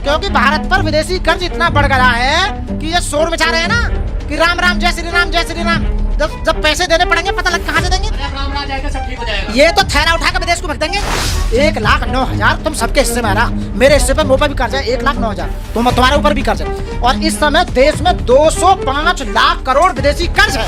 क्योंकि भारत पर विदेशी कर्ज इतना बढ़ गया है कि ये शोर मचा रहे हैं ना कि राम राम जय श्री राम जय श्री राम। जब पैसे देने पड़ेंगे पता लग कहाँ से देंगे। राम राम जाएगा सब ठीक हो जाएगा। ये तो थैला उठा कर विदेश को भग देंगे। 1,09,000 तुम सबके हिस्से में आ रहा, मेरे हिस्से पे मोपा भी कर्ज है 1,09,000, तुम्हारे ऊपर भी कर्ज है। और इस समय देश में 205 लाख करोड़ विदेशी कर्ज है।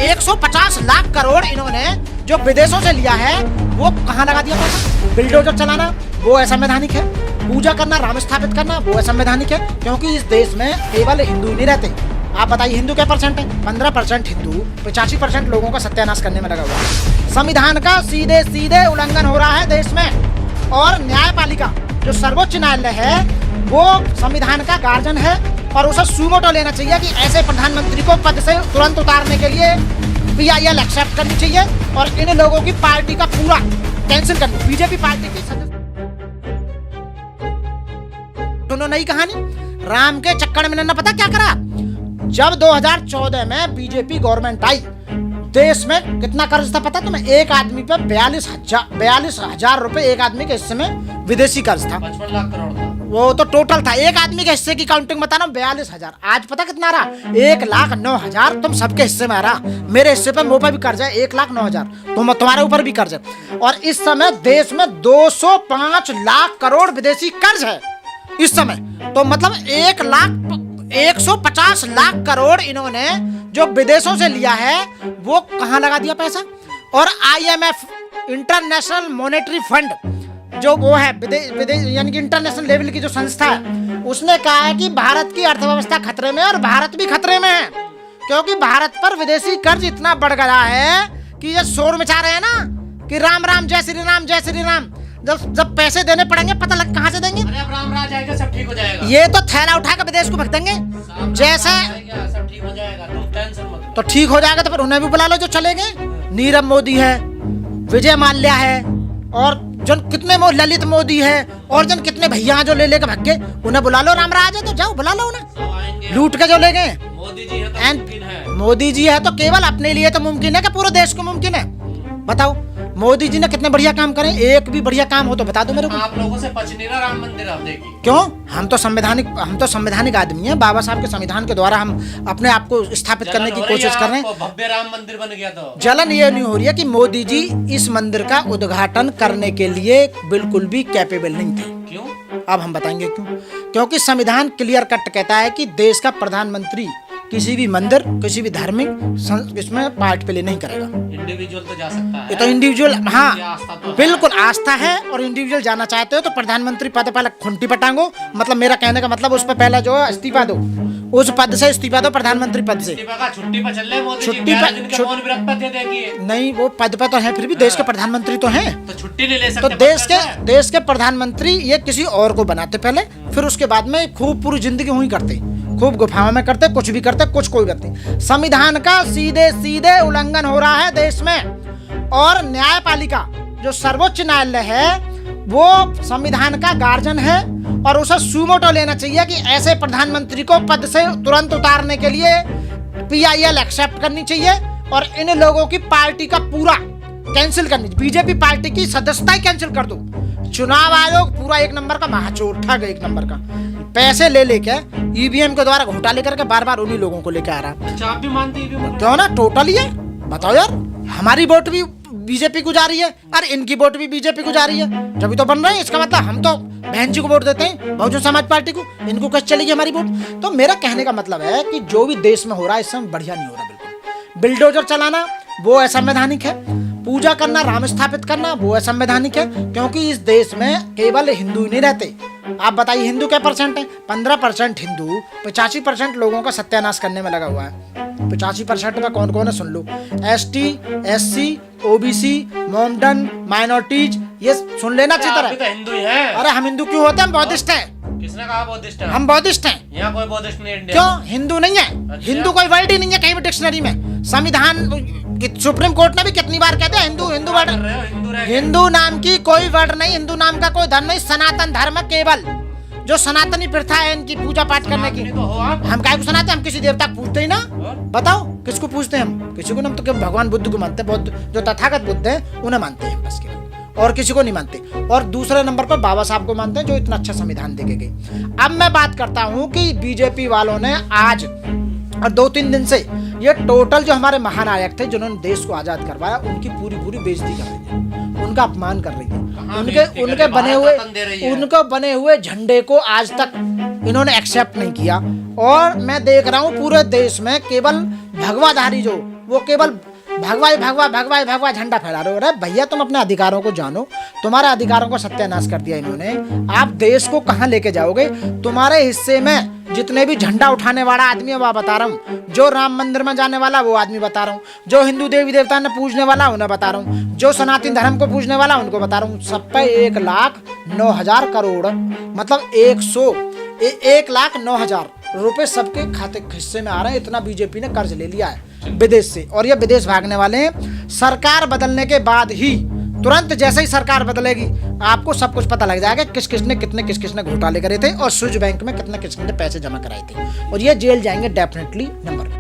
150 लाख करोड़ इन्होंने जो विदेशों से लिया है वो कहाँ लगा दिया पैसा। बिल्डोजर चलाना वो असंवैधानिक है, पूजा करना राम स्थापित करना वो असंवैधानिक है, क्योंकि इस देश में केवल हिंदू नहीं रहते। आप बताइए हिंदू क्या परसेंट है? 15% हिंदू, 85% लोगों का सत्यानाश करने में लगा हुआ है। संविधान का सीधे सीधे उल्लंघन हो रहा है देश में। और न्यायपालिका जो सर्वोच्च न्यायालय है वो संविधान का गार्जियन है और उसे सुमोटो लेना चाहिए कि ऐसे प्रधानमंत्री को पद से तुरंत उतारने के लिए PIL एक्सेप्ट करनी चाहिए और इन लोगों की पार्टी का पूरा कैंसिल करनी। बीजेपी पार्टी की सुनो नई कहानी। राम के चक्कर में ना पता क्या करा। जब 2014 में बीजेपी गवर्नमेंट आई, देश में कितना कर्ज था पता तुम्हें? एक आदमी पे 42,000 रुपए एक आदमी के हिस्से में विदेशी कर्ज था। 55 लाख करोड़ था वो तो टोटल था। एक आदमी के हिस्से की काउंटिंग बता रहा हूँ 42,000। आज पता कितना रहा? 1,09,000 तुम सबके हिस्से में आ रहा, मेरे हिस्से पे मोपा भी कर्ज है 1,09,000, तुम्हारे ऊपर भी कर्ज है। और इस समय देश में 205 लाख करोड़ विदेशी कर्ज है इस समय। तो मतलब 150 लाख करोड़ इन्होंने जो विदेशों से लिया है वो कहां लगा दिया पैसा। और IMF इंटरनेशनल मॉनेटरी फंड जो वो है विदेश यानी कि इंटरनेशनल लेवल की जो संस्था है, उसने कहा है कि भारत की अर्थव्यवस्था खतरे में और भारत भी खतरे में है, क्योंकि भारत पर विदेशी कर्ज इतना बढ़ गया है कि ये शोर मचा रहे हैं ना कि राम राम जय श्री राम जय श्री राम। जब पैसे देने पड़ेंगे पता लग कहाँ से देंगे। राम राम जाएगा सब ठीक हो जाएगा। ये तो थैला उठा कर विदेश को भग देंगे जैसे सब ठीक हो जाएगा, तुम टेंशन मत। तो ठीक हो जाएगा तो फिर उन्हें भी बुला लो जो चले गए। नीरव मोदी है, विजय माल्या है और जन कितने ललित मोदी है और जन कितने भैया जो ले लेकर भग गए, उन्हें बुला लो। राम राज है तो जाओ बुला लो उन्हें, लूट के जो ले गए। मोदी जी है तो मुमकिन है। मोदी जी है तो केवल अपने लिए तो मुमकिन है कि पूरे देश को मुमकिन है? बताओ मोदी जी ने कितने बढ़िया काम करे। एक भी बढ़िया काम हो तो बता दो मेरे को। आप लोगों से बच नहीं रहा राम मंदिर, आप देखिए। क्यों? हम तो संवैधानिक आदमी हैं। बाबा साहब के संविधान के द्वारा हम अपने आप को स्थापित करने की कोशिश कर रहे हैं। भव्य राम मंदिर बन गया तो जलन ये नहीं हो रही है कि मोदी जी इस मंदिर का उद्घाटन करने के लिए बिल्कुल भी कैपेबल नहीं थे। क्यों? अब हम बताएंगे क्यों। क्योंकि संविधान क्लियर कट कहता है कि देश का प्रधानमंत्री किसी भी मंदिर किसी भी धार्मिक इसमें पार्ट प्ले नहीं करेगा। इंडिविजुअल तो जा सकता है। ये तो इंडिविजुअल, हाँ तो बिल्कुल आस्था है। और इंडिविजुअल जाना चाहते हो तो प्रधानमंत्री पद पहले खुंटी पर टांगो। मतलब मेरा कहने का मतलब उस पर पहले जो है इस्तीफा दो, उस पद से इस्तीफा दो प्रधानमंत्री पद से। छुट्टी पर चल रहे मोदी जी, छुट्टी पर नहीं, वो पद पर तो है फिर भी देश के प्रधानमंत्री तो हैं, तो छुट्टी नहीं ले तो सकते। देश के प्रधानमंत्री ये किसी और को बनाते पहले, फिर उसके बाद में खूब पूरी जिंदगी वही करते, खूब गुफाओं में करते, कुछ भी करते, कुछ कोई करते। संविधान का सीधे सीधे उल्लंघन हो रहा है देश में। और न्यायपालिका जो सर्वोच्च न्यायालय है वो संविधान का गार्जियन है और उसे सुमोटो लेना चाहिए कि ऐसे प्रधानमंत्री को पद से तुरंत उतारने के लिए PIL एक्सेप्ट करनी चाहिए और इन लोगों की पार्टी का पूरा कैंसिल करनी। बीजेपी पार्टी की सदस्यता ही कैंसिल कर दो। चुनाव आयोग पूरा एक नंबर का महाचोर ठग, एक नंबर का पैसे ले लेके EVM के द्वारा घोटाले करके बार बार उन्हीं लोगों को लेके आ रहा। अच्छा, आप भी मानते हैं? क्यों ना, टोटली है। बताओ यार, हमारी वोट भी बीजेपी को जा रही है और इनकी वोट भी बीजेपी को जा रही है, जब तो बन रहे हैं। इसका मतलब हम तो बहन जी को वोट देते हैं, बहुजन समाज पार्टी को, इनको कैसे चलेगी हमारी वोट? तो मेरा कहने का मतलब है कि जो भी देश में हो रहा है इस समय बढ़िया नहीं हो रहा। बिल्कुल बिल्डोजर चलाना वो असंवैधानिक है, पूजा करना राम स्थापित करना वो असंवैधानिक है, क्योंकि इस देश में केवल हिंदू नहीं रहते। आप बताइए हिंदू क्या परसेंट है? 15% हिंदू, 85% लोगों का सत्यानाश करने में लगा हुआ है। 85% में कौन कौन है सुन लो। ST, SC, OBC, मोमडन, माइनॉरिटीज, ये सुन लेना अच्छी तरह। तो हिंदू ही हैं। अरे हम हिंदू क्यों होते हैं? हम बौद्धिस्ट हैं। किसने कहा बौद्धिस्ट है? हम बौद्धिस्ट हैं। यहाँ कोई बौद्धिस्ट नहीं है। क्यों? हिंदू नहीं है। अच्छा। हिंदू कोई वर्ड ही नहीं है कहीं भी डिक्शनरी में। संविधान सुप्रीम कोर्ट ने भी कितनी बार कहते हैं हिंदू हिंदू वर्ड, हिंदू नाम की कोई वर्ड नहीं, हिंदू नाम का कोई धर्म नहीं। सनातन धर्म केवल जो सनातनी प्रथा है इनकी पूजा पाठ करने की। तो हो आप? हम काय को सुनाते हैं? हम किसी देवता को पूजते ही ना। बताओ किसको पूजते हैं हम? किसी को ना, तो भगवान बुद्ध को मानते हैं। बौद्ध जो तथागत बुद्ध है उन्हें मानते हैं बस केवल। और किसी को नहीं मानते, और दूसरे नंबर पर बाबा साहब को मानते हैं जो इतना अच्छा संविधान देके गए। अब मैं बात करता हूँ कि बीजेपी वालों ने आज और 2-3 दिन से ये टोटल जो हमारे महानायक थे जिन्होंने देश को आजाद करवाया, उनकी पूरी बेइज्जती कर रही है, उनका अपमान कर रही है। उनके बने हुए झंडे को आज तक इन्होंने एक्सेप्ट नहीं किया। और मैं देख रहा हूँ पूरे देश में केवल भगवाधारी जो वो केवल भगवा झंडा फहरा रहे हो। अरे भैया तुम अपने अधिकारों को जानो, तुम्हारे अधिकारों को सत्यानाश कर दिया इन्होंने। आप देश को कहां लेके जाओगे? तुम्हारे हिस्से में जितने भी झंडा उठाने वाला आदमी है वो बता रहा हूँ, जो राम मंदिर में जाने वाला वो आदमी बता रहा हूँ, जो हिंदू देवी देवता ने पूजने वाला उन्हें बता रहा हूँ, जो सनातन धर्म को पूजने वाला उनको बता रहा हूँ। सब पे 1,09,000 करोड़ मतलब 1,09,000 रुपए सबके खाते हिस्से में आ रहे हैं। इतना बीजेपी ने कर्ज ले लिया है विदेश से, और ये विदेश भागने वाले हैं। सरकार बदलने के बाद ही, तुरंत जैसे ही सरकार बदलेगी आपको सब कुछ पता लग जाएगा किस किसने घोटाले करे थे और स्विस बैंक में किसने पैसे जमा कराए थे, और ये जेल जाएंगे डेफिनेटली नंबर।